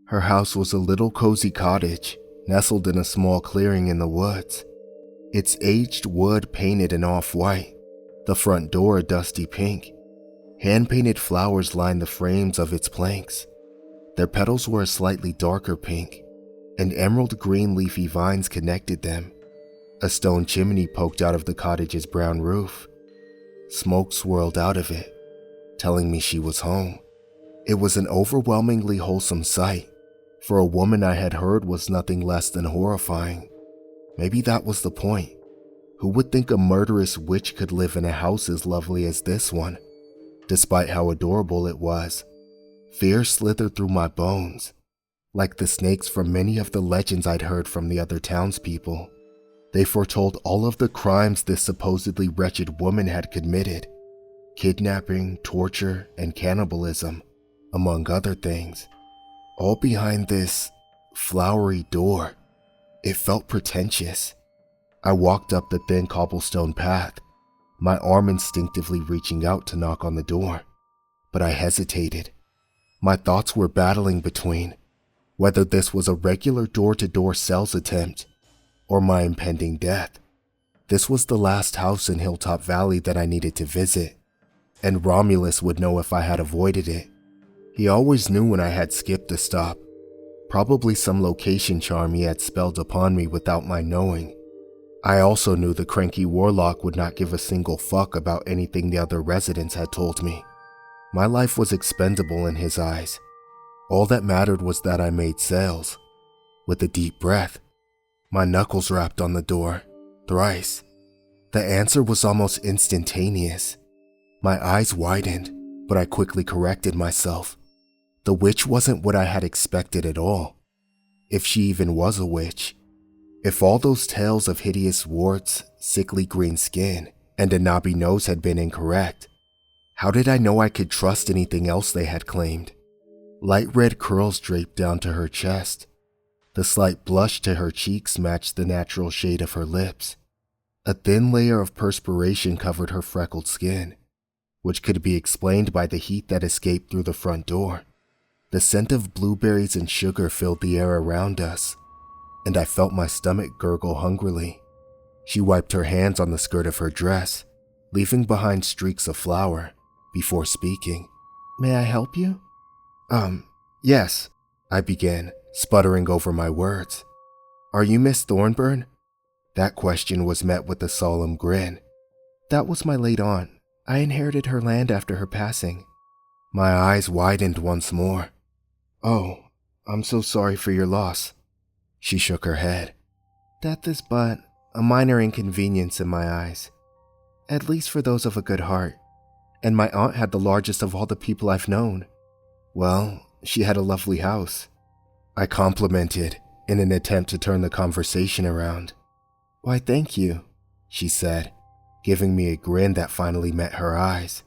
Her house was a little cozy cottage, nestled in a small clearing in the woods. Its aged wood painted an off-white, the front door a dusty pink. Hand-painted flowers lined the frames of its planks. Their petals were a slightly darker pink, and emerald green leafy vines connected them. A stone chimney poked out of the cottage's brown roof. Smoke swirled out of it, telling me she was home. It was an overwhelmingly wholesome sight. For a woman I had heard was nothing less than horrifying. Maybe that was the point. Who would think a murderous witch could live in a house as lovely as this one? Despite how adorable it was, fear slithered through my bones, like the snakes from many of the legends I'd heard from the other townspeople. They foretold all of the crimes this supposedly wretched woman had committed: kidnapping, torture, and cannibalism, among other things. All behind this flowery door. It felt pretentious. I walked up the thin cobblestone path, my arm instinctively reaching out to knock on the door. But I hesitated. My thoughts were battling between whether this was a regular door-to-door sales attempt or my impending death. This was the last house in Hilltop Valley that I needed to visit, and Romulus would know if I had avoided it. He always knew when I had skipped a stop, probably some location charm he had spelled upon me without my knowing. I also knew the cranky warlock would not give a single fuck about anything the other residents had told me. My life was expendable in his eyes. All that mattered was that I made sales. With a deep breath, my knuckles rapped on the door, thrice. The answer was almost instantaneous. My eyes widened, but I quickly corrected myself. The witch wasn't what I had expected at all. If she even was a witch. If all those tales of hideous warts, sickly green skin, and a knobby nose had been incorrect, how did I know I could trust anything else they had claimed? Light red curls draped down to her chest. The slight blush to her cheeks matched the natural shade of her lips. A thin layer of perspiration covered her freckled skin, which could be explained by the heat that escaped through the front door. The scent of blueberries and sugar filled the air around us, and I felt my stomach gurgle hungrily. She wiped her hands on the skirt of her dress, leaving behind streaks of flour, before speaking. "May I help you?" Yes," I began, sputtering over my words. "Are you Miss Thornburn?" That question was met with a solemn grin. "That was my late aunt. I inherited her land after her passing." My eyes widened once more. "Oh, I'm so sorry for your loss." She shook her head. "Death is but a minor inconvenience in my eyes, at least for those of a good heart. And my aunt had the largest of all the people I've known. Well, she had a lovely house," I complimented in an attempt to turn the conversation around. "Why, thank you," she said, giving me a grin that finally met her eyes.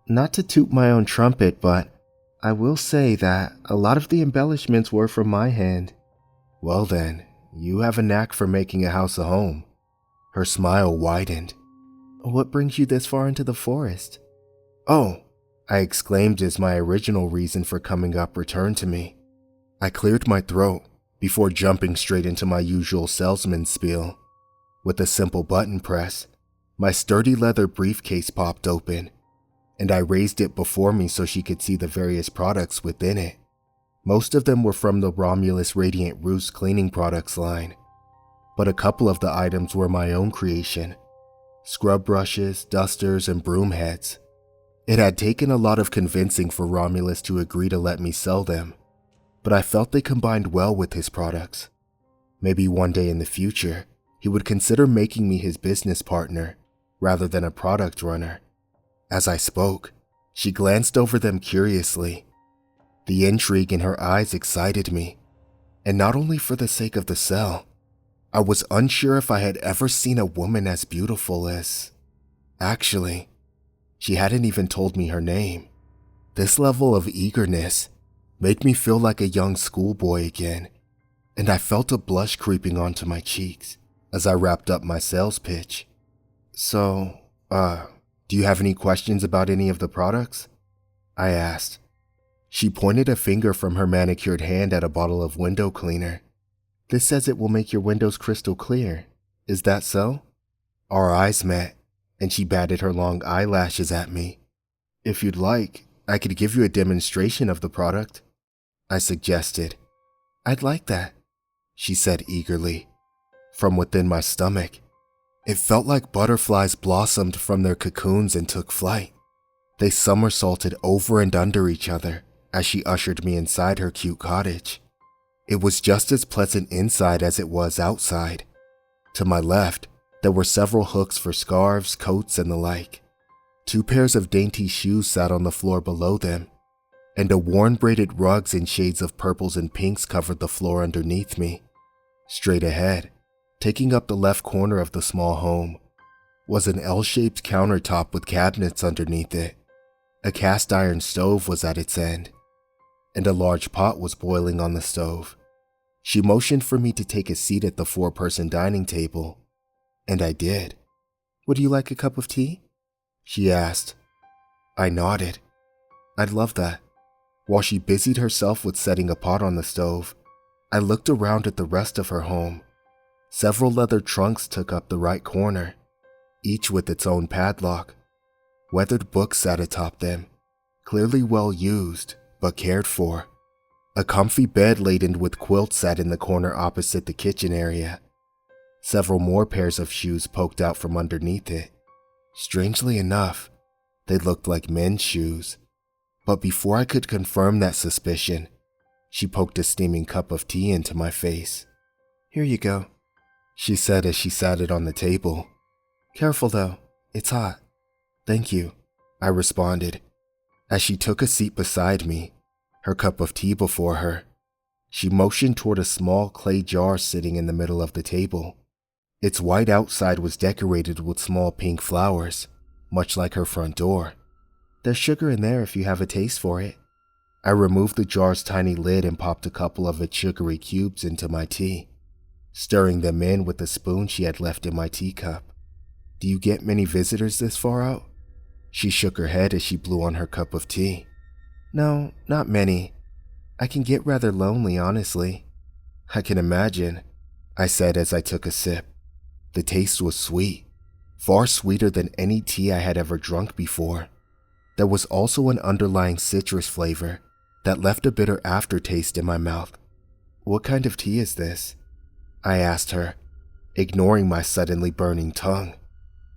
"Not to toot my own trumpet, but I will say that a lot of the embellishments were from my hand." "Well then, you have a knack for making a house a home." Her smile widened. "What brings you this far into the forest?" "Oh," I exclaimed as my original reason for coming up returned to me. I cleared my throat before jumping straight into my usual salesman spiel. With a simple button press, my sturdy leather briefcase popped open, and I raised it before me so she could see the various products within it. Most of them were from the Romulus Radiant Roost cleaning products line, but a couple of the items were my own creation: scrub brushes, dusters, and broom heads. It had taken a lot of convincing for Romulus to agree to let me sell them, but I felt they combined well with his products. Maybe one day in the future, he would consider making me his business partner rather than a product runner. As I spoke, she glanced over them curiously. The intrigue in her eyes excited me, and not only for the sake of the sale. I was unsure if I had ever seen a woman as beautiful as... Actually, she hadn't even told me her name. This level of eagerness made me feel like a young schoolboy again, and I felt a blush creeping onto my cheeks as I wrapped up my sales pitch. "So, do you have any questions about any of the products?" I asked. She pointed a finger from her manicured hand at a bottle of window cleaner. "This says it will make your windows crystal clear. Is that so?" Our eyes met, and she batted her long eyelashes at me. "If you'd like, I could give you a demonstration of the product," I suggested. "I'd like that," she said eagerly. From within my stomach, it felt like butterflies blossomed from their cocoons and took flight. They somersaulted over and under each other as she ushered me inside her cute cottage. It was just as pleasant inside as it was outside. To my left, there were several hooks for scarves, coats, and the like. 2 pairs of dainty shoes sat on the floor below them, and a worn braided rugs in shades of purples and pinks covered the floor underneath me. Straight ahead, taking up the left corner of the small home, was an L-shaped countertop with cabinets underneath it. A cast iron stove was at its end, and a large pot was boiling on the stove. She motioned for me to take a seat at the 4-person dining table, and I did. "Would you like a cup of tea?" she asked. I nodded. "I'd love that." While she busied herself with setting a pot on the stove, I looked around at the rest of her home. Several leather trunks took up the right corner, each with its own padlock. Weathered books sat atop them, clearly well used, but cared for. A comfy bed laden with quilts sat in the corner opposite the kitchen area. Several more pairs of shoes poked out from underneath it. Strangely enough, they looked like men's shoes. But before I could confirm that suspicion, she poked a steaming cup of tea into my face. "Here you go," she said as she sat it on the table. "Careful though, it's hot." "Thank you," I responded. As she took a seat beside me, her cup of tea before her, she motioned toward a small clay jar sitting in the middle of the table. Its white outside was decorated with small pink flowers, much like her front door. "There's sugar in there if you have a taste for it." I removed the jar's tiny lid and popped a couple of its sugary cubes into my tea, stirring them in with the spoon she had left in my teacup. "Do you get many visitors this far out?" She shook her head as she blew on her cup of tea. "No, not many. I can get rather lonely, honestly." "I can imagine," I said as I took a sip. The taste was sweet, far sweeter than any tea I had ever drunk before. There was also an underlying citrus flavor that left a bitter aftertaste in my mouth. "What kind of tea is this?" I asked her, ignoring my suddenly burning tongue.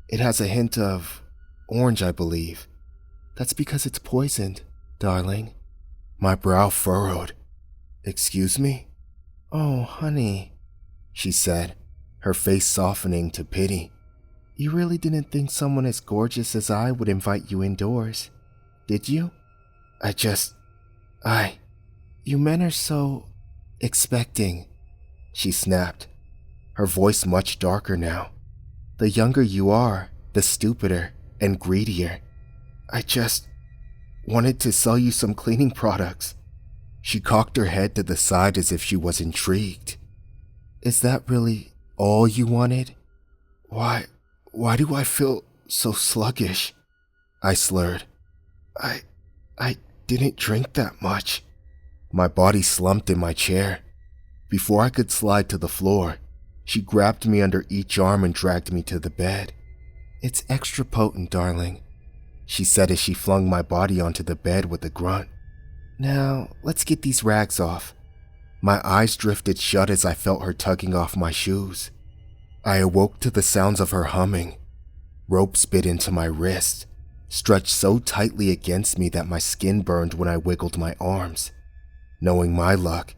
"It has a hint of orange, I believe." "That's because it's poisoned, darling." My brow furrowed. "Excuse me?" "Oh, honey," she said, her face softening to pity. "You really didn't think someone as gorgeous as I would invite you indoors, did you?" You men are so expecting," she snapped, her voice much darker now. "The younger you are, the stupider and greedier. I just wanted to sell you some cleaning products." She cocked her head to the side as if she was intrigued. "Is that really all you wanted?" Why do I feel so sluggish?" I slurred. I didn't drink that much." My body slumped in my chair. Before I could slide to the floor, she grabbed me under each arm and dragged me to the bed. "It's extra potent, darling," she said as she flung my body onto the bed with a grunt. "Now, let's get these rags off." My eyes drifted shut as I felt her tugging off my shoes. I awoke to the sounds of her humming. Ropes bit into my wrist, stretched so tightly against me that my skin burned when I wiggled my arms. Knowing my luck,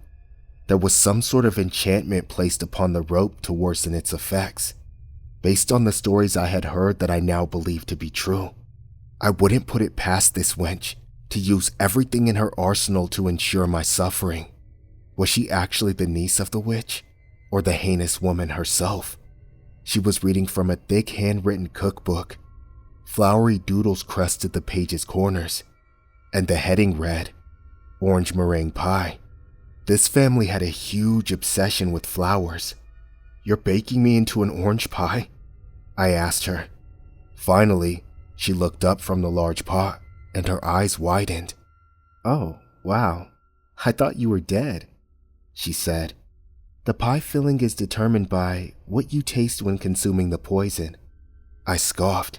there was some sort of enchantment placed upon the rope to worsen its effects, based on the stories I had heard that I now believed to be true. I wouldn't put it past this wench to use everything in her arsenal to ensure my suffering. Was she actually the niece of the witch, or the heinous woman herself? She was reading from a thick handwritten cookbook. Flowery doodles crested the page's corners, and the heading read, "Orange meringue pie." This family had a huge obsession with flowers. "You're baking me into an orange pie?" I asked her. Finally, she looked up from the large pot, and her eyes widened. "Oh, Wow, I thought you were dead, she said. The pie filling is determined by what you taste when consuming the poison. I scoffed.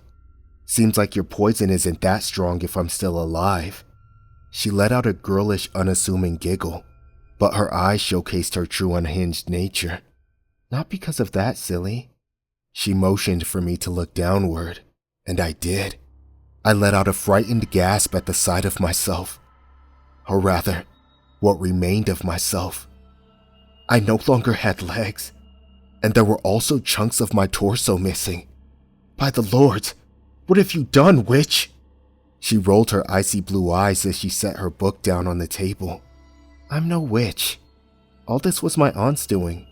Seems like your poison isn't that strong if I'm still alive. She let out a girlish, unassuming giggle, but her eyes showcased her true unhinged nature. Not because of that, silly. She motioned for me to look downward, and I did. I let out a frightened gasp at the sight of myself. Or rather, what remained of myself. I no longer had legs, and there were also chunks of my torso missing. By the Lord, what have you done, witch? She rolled her icy blue eyes as she set her book down on the table. I'm no witch. All this was my aunt's doing.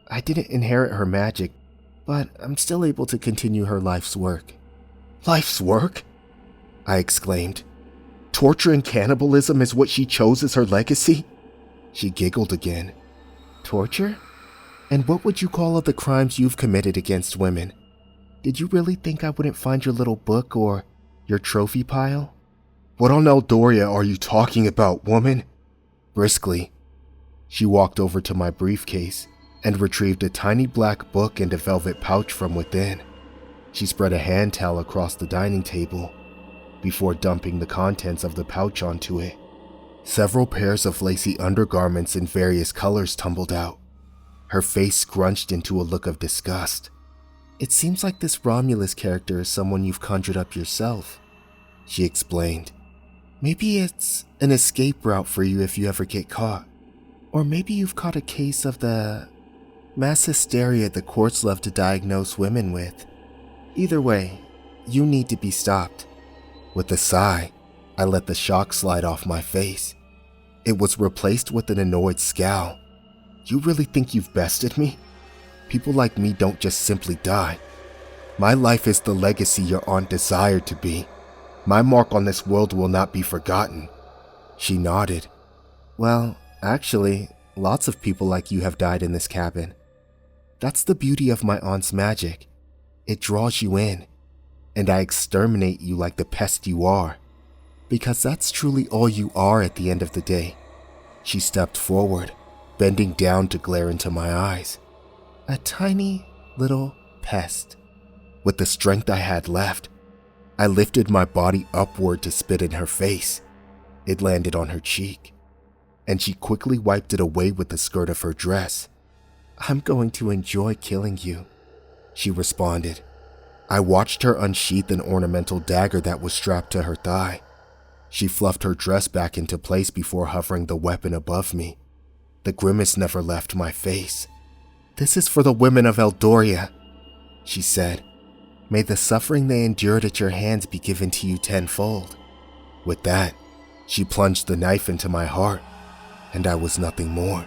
I didn't inherit her magic, but I'm still able to continue her life's work. Life's work? I exclaimed. Torture and cannibalism is what she chose as her legacy? She giggled again. Torture? And what would you call all the crimes you've committed against women? Did you really think I wouldn't find your little book or your trophy pile? What on Eldoria are you talking about, woman? Briskly, she walked over to my briefcase and retrieved a tiny black book and a velvet pouch from within. She spread a hand towel across the dining table before dumping the contents of the pouch onto it. Several pairs of lacy undergarments in various colors tumbled out. Her face scrunched into a look of disgust. It seems like this Romulus character is someone you've conjured up yourself, she explained. Maybe it's an escape route for you if you ever get caught. Or maybe you've caught a case of the mass hysteria the courts love to diagnose women with. Either way, you need to be stopped. With a sigh, I let the shock slide off my face. It was replaced with an annoyed scowl. You really think you've bested me? People like me don't just simply die. My life is the legacy your aunt desired to be. My mark on this world will not be forgotten. She nodded. Well, actually, lots of people like you have died in this cabin. That's the beauty of my aunt's magic. It draws you in, and I exterminate you like the pest you are. Because that's truly all you are at the end of the day. She stepped forward, bending down to glare into my eyes. A tiny little pest. With the strength I had left, I lifted my body upward to spit in her face. It landed on her cheek, and she quickly wiped it away with the skirt of her dress. I'm going to enjoy killing you, she responded. I watched her unsheath an ornamental dagger that was strapped to her thigh. She fluffed her dress back into place before hovering the weapon above me. The grimace never left my face. This is for the women of Eldoria, she said. May the suffering they endured at your hands be given to you tenfold. With that, she plunged the knife into my heart, and I was nothing more.